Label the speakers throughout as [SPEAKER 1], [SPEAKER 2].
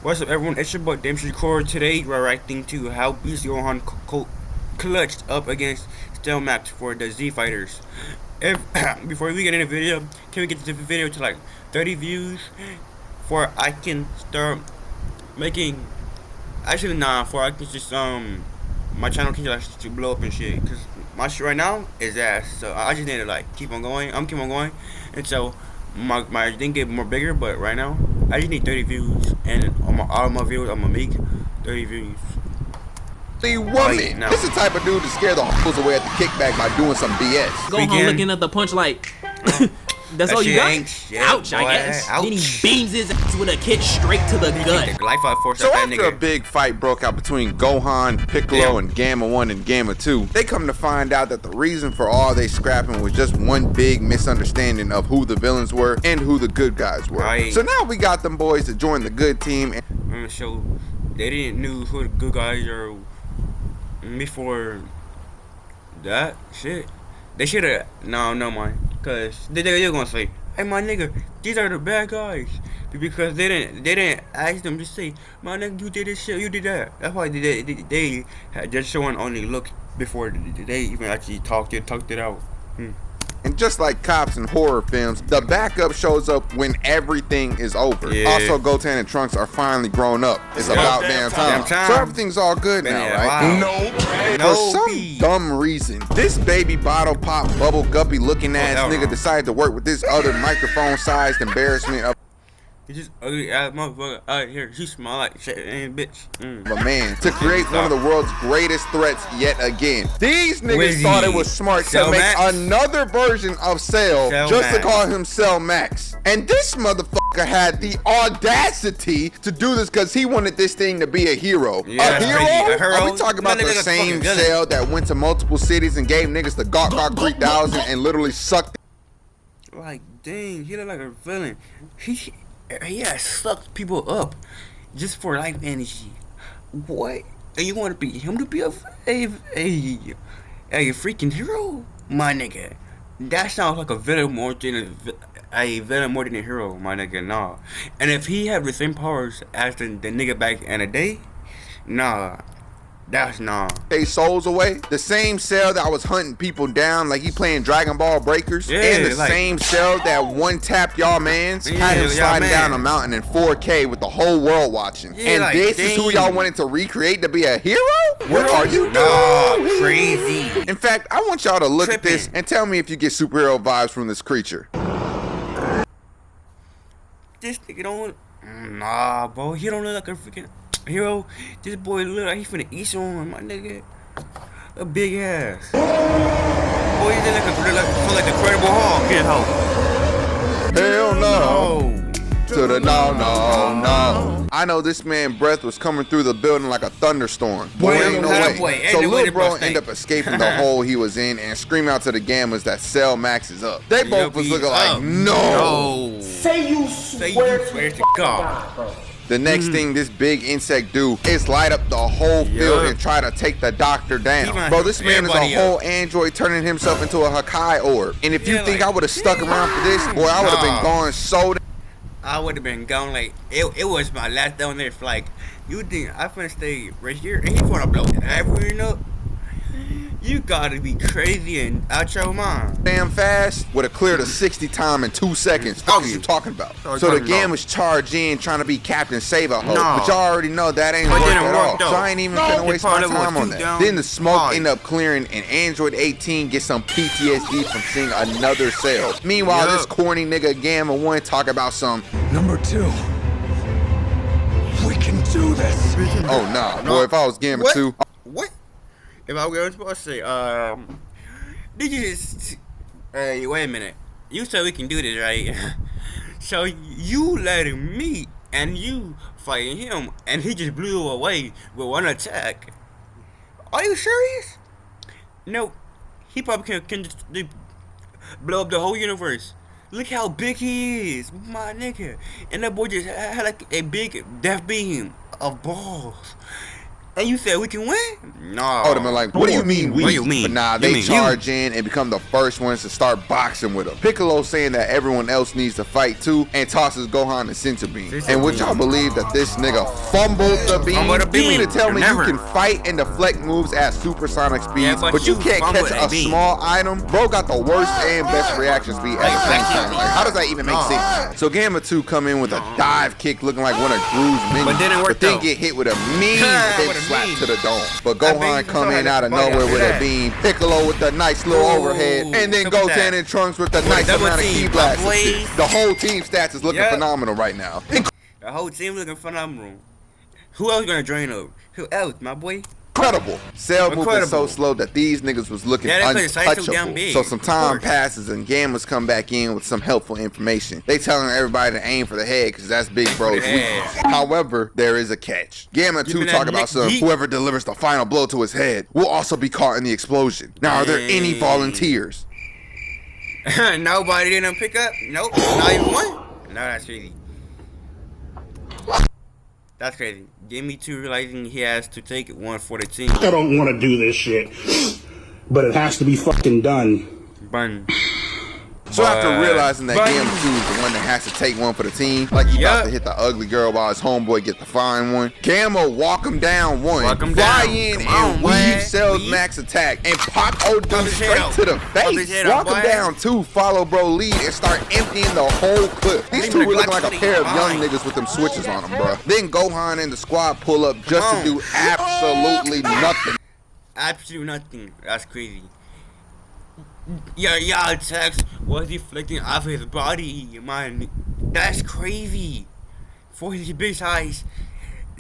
[SPEAKER 1] What's up, everyone? It's your boy Dempsey Core. Today, we're reacting to how Beast Gohan clutched up against Max for the Z Fighters. Before we get in the video, can we get this video to like 30 views for I can start making? Actually, nah. For I can just my channel can just blow up and shit. Cause my shit right now is ass. So I just need to like keep on going. I'm keep on going, and so my thing get more bigger. But right now, I just need 30 views, and all of my videos I'm gonna make 30 views.
[SPEAKER 2] The woman. This is the type of dude to scare the hoes away at the kickback by doing some BS.
[SPEAKER 3] Gohan looking at the punch like, that's all you got? Ouch, I guess.
[SPEAKER 1] Ouch.
[SPEAKER 3] Then he beams his ass with a kick straight to the gut.
[SPEAKER 2] So after a big fight broke out between Gohan, Piccolo, and Gamma 1 and Gamma 2, they come to find out that the reason for all they scrapping was just one big misunderstanding of who the villains were and who the good guys were.
[SPEAKER 1] Right.
[SPEAKER 2] So now we got them boys to join the good team.
[SPEAKER 1] So they didn't know who the good guys are before that shit. They should have no mind, cause they're gonna say, "Hey, my nigga, these are the bad guys," because they didn't ask them to say, "My nigga, you did this shit, you did that." That's why they had just showing only look before they even actually talked it out.
[SPEAKER 2] And just like cops in horror films, the backup shows up when everything is over.
[SPEAKER 1] Yeah.
[SPEAKER 2] Also, Goten and Trunks are finally grown up. It's about damn time. So everything's all good now, right?
[SPEAKER 1] Wow.
[SPEAKER 2] No. For some dumb reason, this baby bottle pop bubble guppy looking ass nigga decided to work with this other microphone-sized embarrassment of
[SPEAKER 1] He just ugly ass motherfucker out here. He smell like shit, and bitch.
[SPEAKER 2] a man to create one of the world's greatest threats yet again. These niggas thought it was smart to make another version of Cell just to call him Cell Max. And this motherfucker had the audacity to do this because he wanted this thing to be a hero.
[SPEAKER 1] Yeah,
[SPEAKER 2] a hero? Are we talking about the same Cell that went to multiple cities and gave niggas the Gok 3000 and literally sucked?
[SPEAKER 1] Like, dang, he look like a villain. He has sucked people up just for life energy. What? And you want to be him to be a freaking hero? My nigga, that sounds like a villain more than a hero, my nigga. Nah. And if he had the same powers as the nigga back in the day, nah. That's nah.
[SPEAKER 2] They souls away. The same Cell that was hunting people down like he playing Dragon Ball Breakers. Yeah, and the same Cell that one tapped y'all mans. Had him sliding down a mountain in 4K with the whole world watching. Yeah, and like, this is who y'all wanted to recreate to be a hero? What are you doing?
[SPEAKER 1] Crazy.
[SPEAKER 2] In fact, I want y'all to look at this and tell me if you get superhero vibes from this creature.
[SPEAKER 1] This nigga don't. Nah, bro. He don't look like a freaking hero. This boy look like he finna eat someone, my nigga. A big ass. Boy, he look like a Incredible Hulk. Get help.
[SPEAKER 2] Hell no. To the no. I know this man's breath was coming through the building like a thunderstorm. Boy, ain't no way. So little bro ended up escaping the hole he was in and screaming out to the Gammas that Cell Max is up. They both was looking like, no.
[SPEAKER 4] Say you swear to God, bro.
[SPEAKER 2] The next thing this big insect do is light up the whole field and try to take the doctor down. Bro, this man is a whole android turning himself into a Hakai orb. And if you think I would have stuck around for this, boy, I would have been gone so.
[SPEAKER 1] I would have been gone like it was my last day on there. Like, you think I finna stay right here and he wanna blow everything up? You gotta be crazy and out your mind.
[SPEAKER 2] Damn fast would have cleared a 60 time in 2 seconds. What are you talking about? So the Gammas charge in trying to be Captain Save-A Hope. But y'all already know that ain't work at all. So I ain't even gonna waste my time on that. Then the smoke end up clearing and Android 18 gets some PTSD from seeing another Cell. Meanwhile, this corny nigga Gamma 1 talk about some
[SPEAKER 5] number 2. We can do this.
[SPEAKER 2] Oh nah, boy, if I was Gamma 2.
[SPEAKER 1] What? If I was supposed to say, did you just, hey, wait a minute. You said we can do this, right? So you letting me and you fighting him, and he just blew away with one attack. Are you serious? No, he probably can just blow up the whole universe. Look how big he is, my nigga. And that boy just had like a big death beam of balls. And you said we can win? No.
[SPEAKER 2] I would have been like, what do you mean we?
[SPEAKER 1] What do you mean?
[SPEAKER 2] But nah, they charge in and become the first ones to start boxing with him. Piccolo saying that everyone else needs to fight too, and tosses Gohan a center beam. And would y'all believe that this nigga fumbled the beam? You mean to tell me you can fight and deflect moves at supersonic speeds, but you can't catch a small item? Bro got the worst and best reaction speed at the same time. Like, how does that even make sense? So Gamma 2 come in with a dive kick looking like one of Gru's minions, but then get hit with a mean big slap to the dome. But Gohan come in out of nowhere with a beam, Piccolo with the nice little overhead, and then Goten and Trunks with the nice amount of key blasts. The whole team stats is looking phenomenal right now.
[SPEAKER 1] The whole team looking phenomenal. Who else gonna join up? Who else, my boy?
[SPEAKER 2] Incredible. Cell moving so slow that these niggas was looking untouchable. So some time passes and Gammas come back in with some helpful information. They telling everybody to aim for the head because that's Big Bro's weakness. However, there is a catch. Gamma 2 talk about whoever delivers the final blow to his head will also be caught in the explosion. Now, are there any volunteers?
[SPEAKER 1] Nobody didn't pick up? Nope. Not even one? No, that's crazy. That's crazy. Gimme 2 realizing he has to take one for the team.
[SPEAKER 4] I don't want to do this shit, but it has to be fucking done.
[SPEAKER 1] Bun.
[SPEAKER 2] So after realizing that Gamma 2 is the one that has to take one for the team, like he about to hit the ugly girl while his homeboy get the fine one, Gamma walk him down one, fly in and weave Cell's max attack, and pop Odin straight to the face. Walk him down 2, follow bro lead, and start emptying the whole clip. These 2 were looking like a pair of young niggas with them switches on them, bro. Then Gohan and the squad pull up just to do absolutely nothing.
[SPEAKER 1] Absolutely nothing. That's crazy. Yeah, attacks was deflecting off his body, man. That's crazy. For his big size,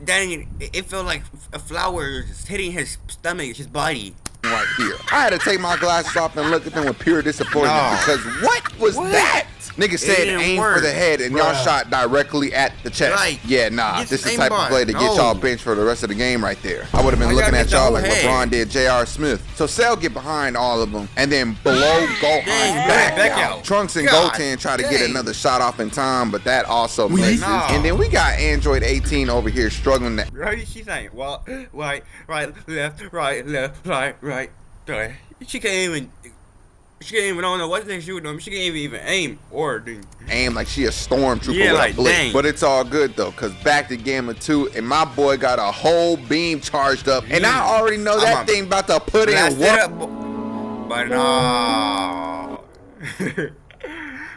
[SPEAKER 1] dang it felt like a flower hitting his stomach, his body.
[SPEAKER 2] Right here. I had to take my glasses off and look at them with pure disappointment because what was that? Nigga said aim for the head and y'all shot directly at the chest. Right. Yeah, nah, this is the type of play to get y'all benched for the rest of the game right there. I would have been looking at y'all like LeBron did J.R. Smith. So Cell get behind all of them and then blow Gohan back out. Trunks and Goten try to get another shot off in time, but that also misses. And then we got Android 18 over here struggling to...
[SPEAKER 1] Right, she's saying, well, right, left, right. She can't even I don't know what they shooting them. She can't even aim or
[SPEAKER 2] aim like she a stormtrooper with a blitz. But it's all good though, cause back to Gamma 2 and my boy got a whole beam charged up, and I already know that thing about to put in work.
[SPEAKER 1] But no.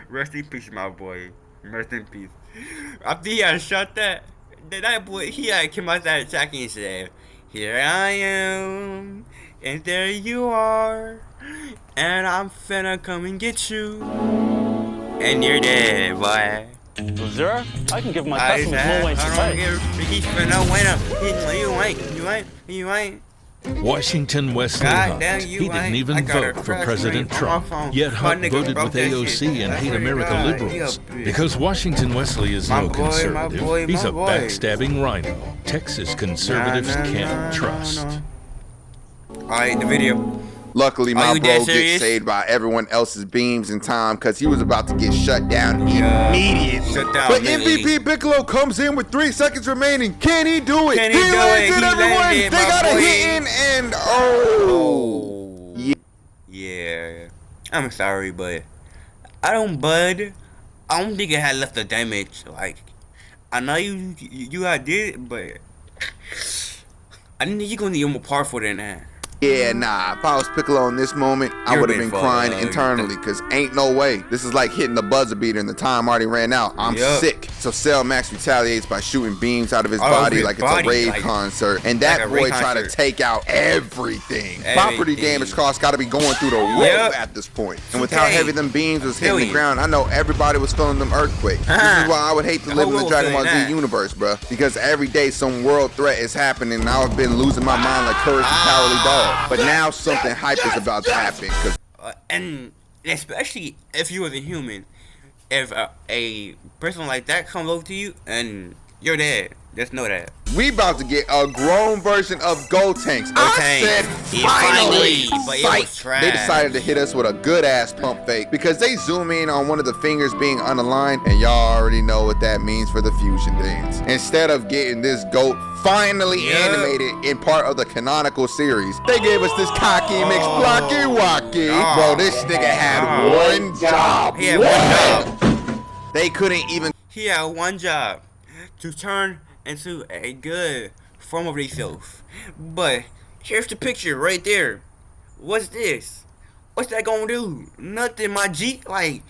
[SPEAKER 1] Rest in peace, my boy. Rest in peace. After he had shot that boy, he had came out that attack and said, "Here I am, and there you are. And I'm finna come and get you." And you're dead, boy.
[SPEAKER 5] Well, sir, I can give my customers more ways to pay.
[SPEAKER 1] He's finna win up. You ain't.
[SPEAKER 6] Washington Wesley Hunt. He didn't even vote for President Trump. Yet Hunt voted with AOC and Hate America liberals. Because Washington Wesley is no conservative. He's a backstabbing rhino. Texas conservatives can't trust.
[SPEAKER 1] Alright, the video.
[SPEAKER 2] Luckily, my bro gets saved by everyone else's beams in time because he was about to get shut down immediately. But MVP Piccolo comes in with 3 seconds remaining. Can he do it? He lands it, everyone. They got a hit in, and
[SPEAKER 1] yeah. I'm sorry, but I don't think it had left the damage. Like, I know you did it, but I didn't think you're gonna need more powerful than that.
[SPEAKER 2] Yeah, nah, if I was Piccolo in this moment, I would have been crying internally, because ain't no way. This is like hitting the buzzer beater and the time already ran out. I'm sick. So Cell Max retaliates by shooting beams out of his body like it's a rave concert. And that boy tried to take out everything. Property damage costs got to be going through the roof at this point. And with how heavy them beams was hitting the ground, I know everybody was feeling them earthquakes. This is why I would hate to live in the Dragon Ball Z universe, bro. Because every day some world threat is happening, and I've been losing my mind like Courage the Cowardly Dog. But now something hype is about to happen.
[SPEAKER 1] And especially if you was a human, if a person like that comes over to you and You're dead. Just know that.
[SPEAKER 2] We about to get a grown version of Gotenks. I said finally.
[SPEAKER 1] But it was trash.
[SPEAKER 2] They decided to hit us with a good ass pump fake because they zoom in on one of the fingers being unaligned, and y'all already know what that means for the fusion dance. Instead of getting this goat finally animated in part of the canonical series, they gave us this cocky mixed blocky walkie. Bro, this nigga had one job.
[SPEAKER 1] He had one job.
[SPEAKER 2] They couldn't even.
[SPEAKER 1] He had one job, to turn into a good form of himself. But here's the picture right there. What's this? What's that gonna do? Nothing, my G. Like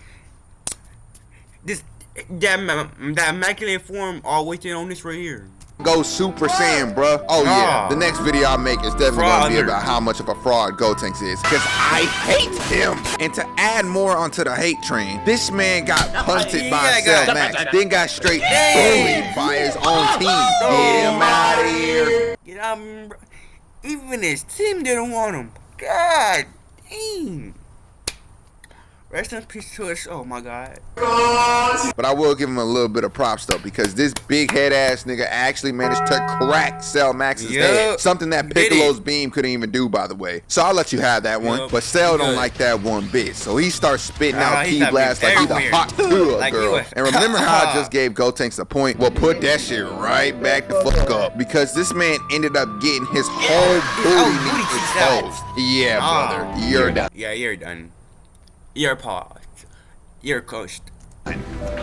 [SPEAKER 1] this, that immaculate form all waiting on this right here.
[SPEAKER 2] Go Super Saiyan, bruh. Oh yeah, the next video I make is definitely gonna be about how much of a fraud Gotenks is, because I hate him. And to add more onto the hate train, this man got punted by Cell Max, then got straight bullied by his own team. Get him out of here.
[SPEAKER 1] Get out, bro. Even his team didn't want him. God dang. Rest in peace to us. Oh my God.
[SPEAKER 2] But I will give him a little bit of props though, because this big head ass nigga actually managed to crack Cell Max's head. Something that Piccolo's beam couldn't even do, by the way. So I'll let you have that one. But Cell don't like that one bit. So he starts spitting out Ki Blast like he's a hot to a girl. And remember how I just gave Gotenks a point? Well, put that shit right back the fuck up. Because this man ended up getting his whole booty exposed. Yeah, brother. You're done.
[SPEAKER 1] Yeah, you're done. You're paused. You're coached.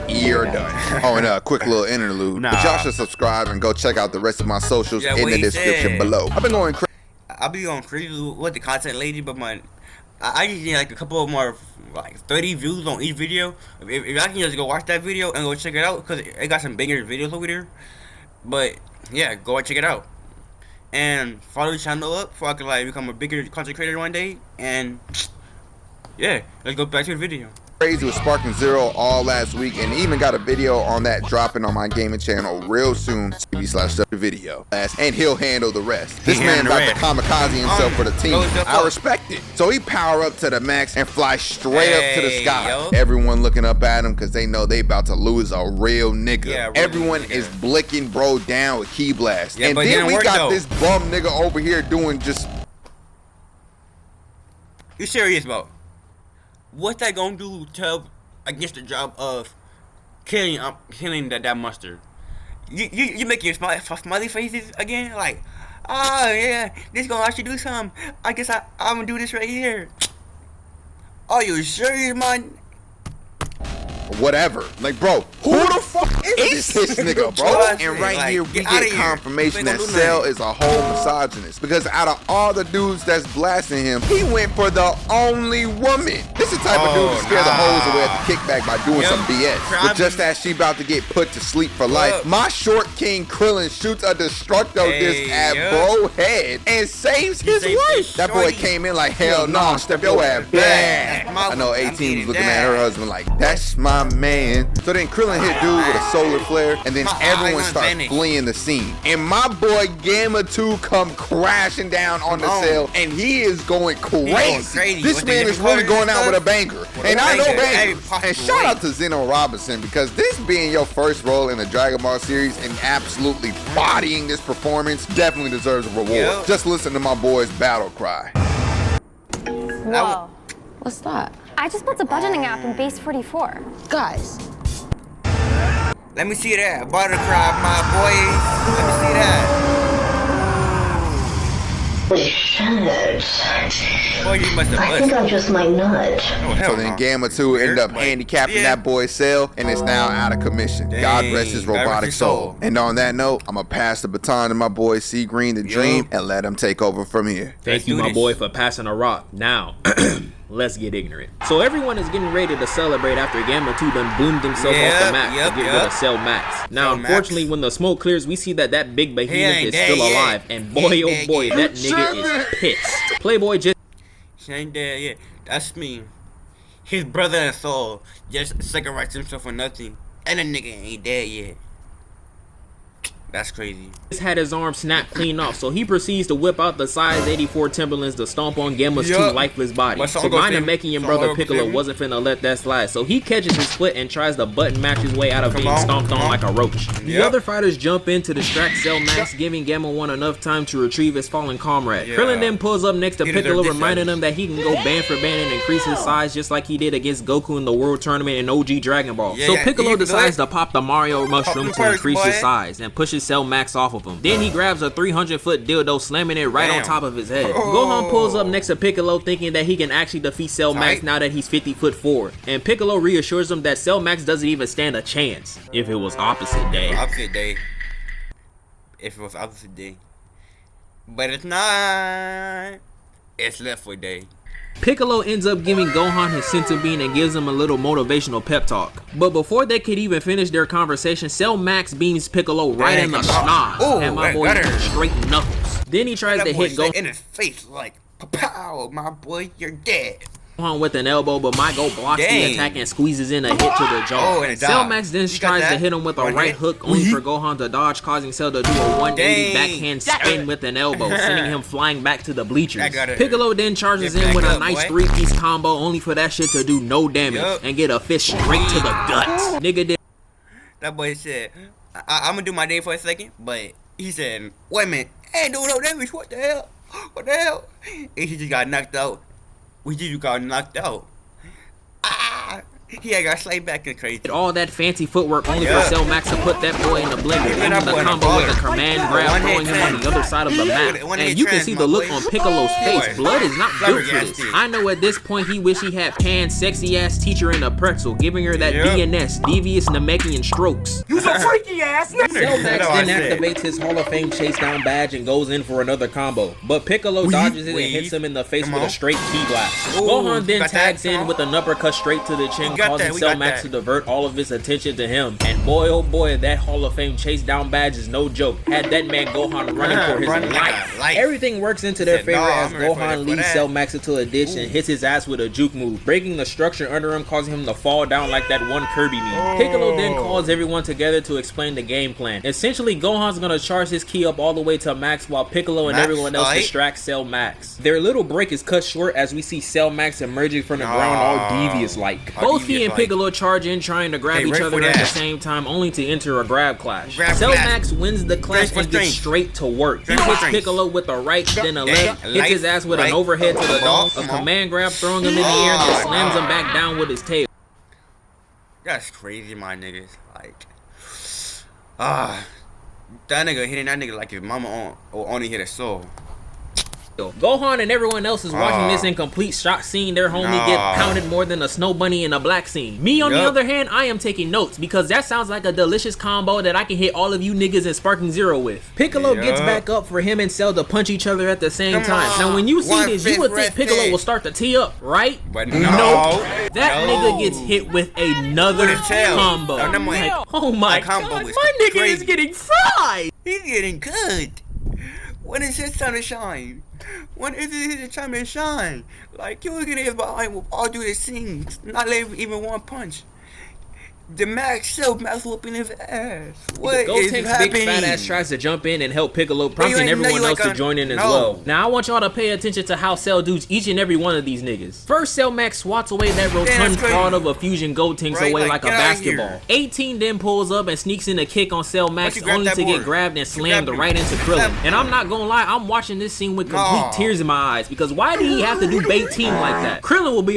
[SPEAKER 2] You're done. Oh, and a quick little interlude. But y'all should subscribe and go check out the rest of my socials in the description below. I've been going crazy.
[SPEAKER 1] I'll be going crazy with the content lately, but I just need like a couple of more, like 30 views on each video. If I can just go watch that video and go check it out, because it got some banger videos over there. But yeah, go and check it out. And follow the channel up so I can like become a bigger content creator one day. And yeah, let's go back to the video.
[SPEAKER 2] Crazy with Sparking Zero all last week, and even got a video on that dropping on my gaming channel real soon. TV/video, and he'll handle the rest. This man about to kamikaze himself for the team. I respect it. So he power up to the max and fly straight up to the sky. Everyone looking up at him because they know they about to lose a real nigga. Yeah, everyone is blicking bro down with Ki Blast. And then we got this bum nigga over here doing just.
[SPEAKER 1] You serious, bro? What's that gonna do to against the job of killing that monster? You making smiley faces again? Like, oh yeah, this gonna actually do something. I guess I'm gonna do this right here. Are you serious, man?
[SPEAKER 2] Whatever. Like, bro, who the fuck is this nigga, bro? And right here, we get confirmation that Cell is a whole misogynist. Because out of all the dudes that's blasting him, he went for the only woman. This is the type of dude to scare the hoes away at the kickback by doing some BS. But just as she about to get put to sleep for life, my short king Krillin shoots a destructo disc at bro head and saves his life. That boy came in like, hell no, step your ass back. I know 18 was looking at her husband like, that's my man. So then Krillin hit dude with a solar flare, and then everyone starts fleeing the scene. And my boy Gamma 2 come crashing down on the Cell, and he is going crazy. This man is really going out with a banger. And I know bangers. And shout out to Zeno Robinson, because this being your first role in the Dragon Ball series and absolutely bodying this performance definitely deserves a reward. Just listen to my boy's battle cry.
[SPEAKER 7] Whoa. What's that? I just built a budgeting app in Base 44. Guys.
[SPEAKER 1] Let me see that. Butter cry, my boy. Let me see that. Boy, you must have
[SPEAKER 8] I think I just might nut.
[SPEAKER 2] So then Gamma 2 ended up handicapping that boy's Cell, and it's now out of commission. God rest his robotic soul. And on that note, I'm going to pass the baton to my boy C Green the Dream and let him take over from here.
[SPEAKER 3] Thank you, my boy, for passing a rock. Now, let's get ignorant. So everyone is getting ready to celebrate after Gamma 2 done boomed himself off the map to get rid of Cell Max. Now, unfortunately, when the smoke clears, we see that big behemoth is still alive. And boy, oh boy, that nigga is pissed. Playboy just...
[SPEAKER 1] She ain't dead yet. That's me. His brother and soul just sacrificed himself for nothing. And the nigga ain't dead yet. That's crazy.
[SPEAKER 3] Just had his arm snapped clean off, so he proceeds to whip out the size 84 Timberlands to stomp on Gamma's two lifeless bodies. So mind making your brother Piccolo wasn't finna let that slide, so he catches his foot and tries to button match his way out of being stomped on like a roach. The other fighters jump in to distract Cell Max, giving Gamma 1 enough time to retrieve his fallen comrade. Krillin then pulls up next to Piccolo, reminding him that he can go band for band and increase his size just like he did against Goku in the World Tournament in OG Dragon Ball. So Piccolo decides to pop the Mario mushroom to increase his size and pushes Cell Max off of him. Then he grabs a 300-foot dildo, slamming it right on top of his head. Gohan pulls up next to Piccolo, thinking that he can actually defeat Cell Max now that he's 50 foot forward. And Piccolo reassures him that Cell Max doesn't even stand a chance if it was opposite day.
[SPEAKER 1] If it was opposite day. But it's not. It's left for day.
[SPEAKER 3] Piccolo ends up giving Gohan his senzu bean and gives him a little motivational pep talk. But before they could even finish their conversation, Cell Max beams Piccolo right in the schnoz, and my boy straight knuckles. Then he tries to hit Gohan
[SPEAKER 1] in his face like, pow, my boy, you're dead.
[SPEAKER 3] With an elbow, but Go blocks the attack and squeezes in a hit to the jaw. Cell Max then tries to hit him with a right hook, only for Gohan to dodge, causing Cell to do a 180 backhand spin with an elbow, sending him flying back to the bleachers. Piccolo then charges in with a nice three-piece combo, only for that shit to do no damage and get a fist straight to the guts. Nigga did.
[SPEAKER 1] That boy said, I'm gonna do my day for a second, but he said, wait a minute, I ain't doing no damage, what the hell? What the hell? And he just got knocked out. We just got knocked out. He got slayed back and crazy.
[SPEAKER 3] All that fancy footwork only for Cell Max to put that boy in the blender, ending the combo with a command grab, throwing him on the other side of the map. And you can see the look on Piccolo's face. Blood is not built for this. I know at this point he wish he had Pan's sexy ass teacher in a pretzel, giving her that DNS, devious Namekian strokes.
[SPEAKER 8] You so freaky ass!
[SPEAKER 3] Cell Max then activates his Hall of Fame chase down badge and goes in for another combo. But Piccolo dodges it and hits him in the face with a straight key blast. Gohan then tags in with an uppercut straight to the chin, causing Cell Max to divert all of his attention to him. And boy oh boy, that Hall of Fame chase down badge is no joke. Had that man Gohan running for his life. Everything works into their favor as Gohan leads Cell Max into a ditch and hits his ass with a juke move, breaking the structure under him, causing him to fall down like that one Kirby meme. Piccolo then calls everyone together to explain the game plan. Essentially, Gohan's gonna charge his ki up all the way to max while Piccolo and everyone else distract Cell Max. Their little break is cut short as we see Cell Max emerging from the ground all devious like. Both he and Piccolo charge in trying to grab each other at the same time, only to enter a grab clash. Cell Max wins the clash and gets straight to work. He hits Piccolo with a right, then a left, hits his ass with an overhead to the dome, a command grab throwing him in the air, and then slams him back down with his tail.
[SPEAKER 1] That's crazy, my niggas. Like, that nigga hitting that nigga like his mama only hit a soul.
[SPEAKER 3] Gohan and everyone else is watching this in complete shock, seeing their homie get pounded more than a snow bunny in a black scene. Me, on the other hand, I am taking notes because that sounds like a delicious combo that I can hit all of you niggas in Sparking Zero with. Piccolo gets back up for him and Cell to punch each other at the same time. Now, when you see this, you would think Piccolo will start to tee up, right?
[SPEAKER 1] But
[SPEAKER 3] no. That nigga gets hit with another combo. Like, oh my god, my nigga is getting fried.
[SPEAKER 1] He's getting good. When is his time to shine? When is it his time to shine? Like, you look at his behind with all due this scene, not even one punch. The Cell Max whooping his ass. What is happening?
[SPEAKER 3] Big fat ass tries to jump in and help Piccolo, prompting everyone else to join in as well. Now I want y'all to pay attention to how Cell dudes each and every one of these niggas. First, Cell Max swats away that rotund fraud of a fusion Gotenks away like a basketball. 18 then pulls up and sneaks in a kick on Cell Max, only to get grabbed and slammed right into Krillin. And I'm not gonna lie, I'm watching this scene with complete tears in my eyes because why did he have to do bait team like that? Krillin will be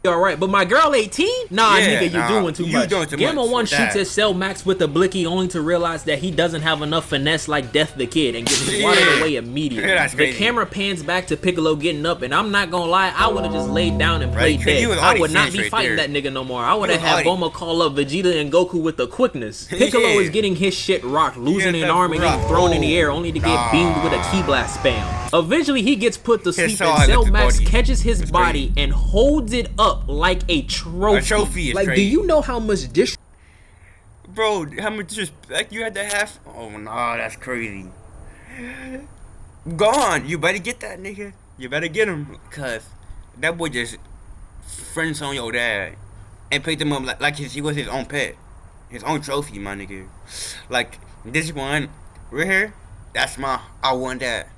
[SPEAKER 3] alright, but my girl 18? Nah, nigga, you're doing too much. Gamma 1 shoots at Cell Max with a blicky, only to realize that he doesn't have enough finesse like Death the Kid and gets swatted away immediately. The camera pans back to Piccolo getting up, and I'm not gonna lie, I would have just laid down and played dead. I would not be fighting that nigga no more. I would have had Bulma call up Vegeta and Goku with the quickness. Piccolo is getting his shit rocked, losing an arm and getting thrown in the air, only to get beamed with a ki blast spam. Eventually, he gets put to sleep, and Cell Max catches his body and holds it up like a trophy.
[SPEAKER 1] A trophy is
[SPEAKER 3] like,
[SPEAKER 1] crazy.
[SPEAKER 3] Do you know how much
[SPEAKER 1] Bro, how much respect you had to have? Oh, no, that's crazy. Go on, you better get that nigga. You better get him, cause that boy just friends on your dad and picked him up like he was his own pet. his own trophy, my nigga. Like this one right here, that's my. I won that.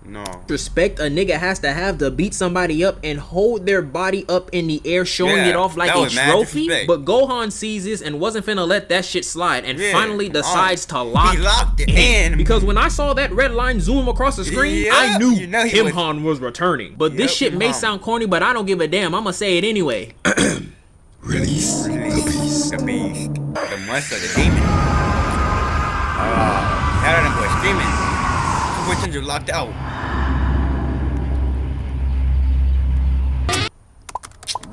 [SPEAKER 1] No.
[SPEAKER 3] Respect a nigga has to have to beat somebody up and hold their body up in the air, showing it off like a trophy. But Gohan sees this and wasn't finna let that shit slide, and finally decides to lock it in. Because when I saw that red line zoom across the screen, I knew Gohan was returning. But this shit may sound corny, but I don't give a damn. I'ma say it anyway.
[SPEAKER 1] Release the beast. The beast. The monster, the demon. How are them boys screaming? Which are locked out.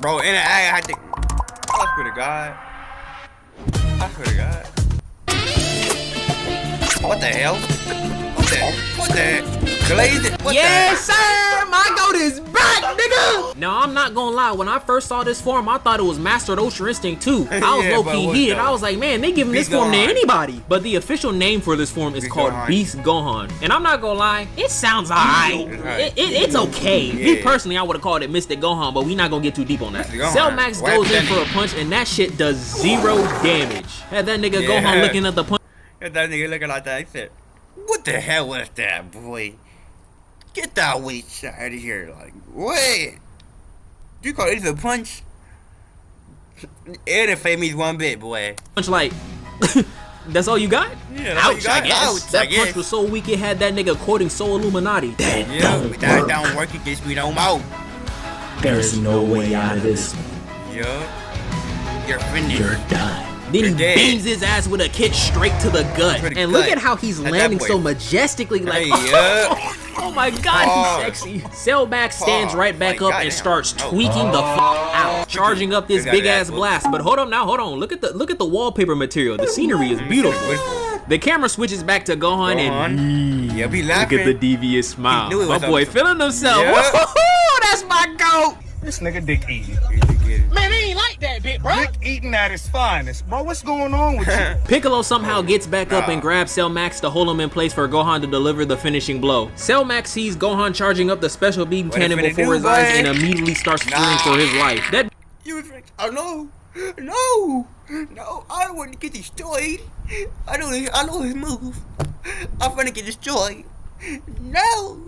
[SPEAKER 1] Bro, and I had to. I swear to God. I swear to God. What the hell? What the? Glaze it?
[SPEAKER 3] Yes, sir! My goat is back, nigga! Now, I'm not gonna lie. When I first saw this form, I thought it was Mastered Ultra Instinct 2. I was low-key heated. I was like, man, they giving this form to anybody. But the official name for this form is called Beast Gohan. And I'm not gonna lie, it sounds alright. It's okay. Me personally, I would have called it Mystic Gohan, but we not gonna get too deep on that. Cell Max goes in for a punch, and that shit does 0 damage. Had that nigga Gohan looking at the punch.
[SPEAKER 1] Had that nigga looking like that. He said, what the hell was that, boy? Get that weight out of here. Like, wait. You call it a punch? It didn't fade me one bit, boy.
[SPEAKER 3] Punch like, that's all you got?
[SPEAKER 1] Yeah, that's all you got?
[SPEAKER 3] I guess. That punch was so weak it had that nigga quoting Soul Illuminati.
[SPEAKER 1] That don't work against me no more.
[SPEAKER 8] There is no way out of this.
[SPEAKER 1] Yup. You're finished.
[SPEAKER 8] You're done.
[SPEAKER 3] Then he beams his ass with a kick straight to the gut. And look at how he's landing so majestically, like, oh my god, he's sexy. Cell Max stands right back up and starts tweaking the out, charging up this big ass blast. But hold on now, hold on. Look at the wallpaper material. The scenery is beautiful. The camera switches back to Gohan and
[SPEAKER 1] be laughing.
[SPEAKER 3] Look at the devious smile. My boy feeling himself. That's my goat.
[SPEAKER 4] This nigga dick eating.
[SPEAKER 5] Man, it ain't like that, bit, bro.
[SPEAKER 4] Dick eating at his finest. Bro, what's going on with you?
[SPEAKER 3] Piccolo somehow gets back up and grabs Cell Max to hold him in place for Gohan to deliver the finishing blow. Cell Max sees Gohan charging up the special beam cannon before his eyes and immediately starts fearing for his life. That
[SPEAKER 1] you was like, oh no, I don't want to get destroyed. I know his move. I'm gonna get destroyed. No.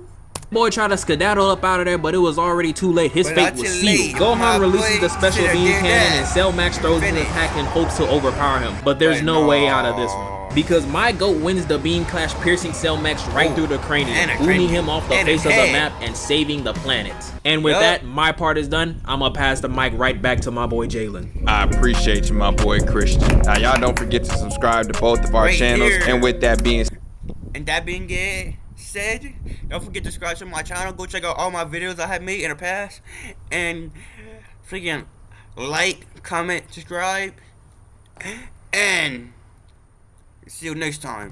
[SPEAKER 3] Boy tried to skedaddle up out of there, but it was already too late. His fate was sealed. Gohan releases the special beam cannon and Cell Max throws an attack in hopes to overpower him. But there's no way out of this one. Because my GOAT wins the beam clash, piercing Cell Max right through the cranium, booming him off the face of the map and saving the planet. And with that, my part is done. I'ma pass the mic right back to my boy Jalen.
[SPEAKER 2] I appreciate you, my boy Christian. Now y'all don't forget to subscribe to both of our channels. And with that being said, don't forget to subscribe to my channel. Go check out all my videos I have made in the past, and freaking like, comment, subscribe, and see you next time.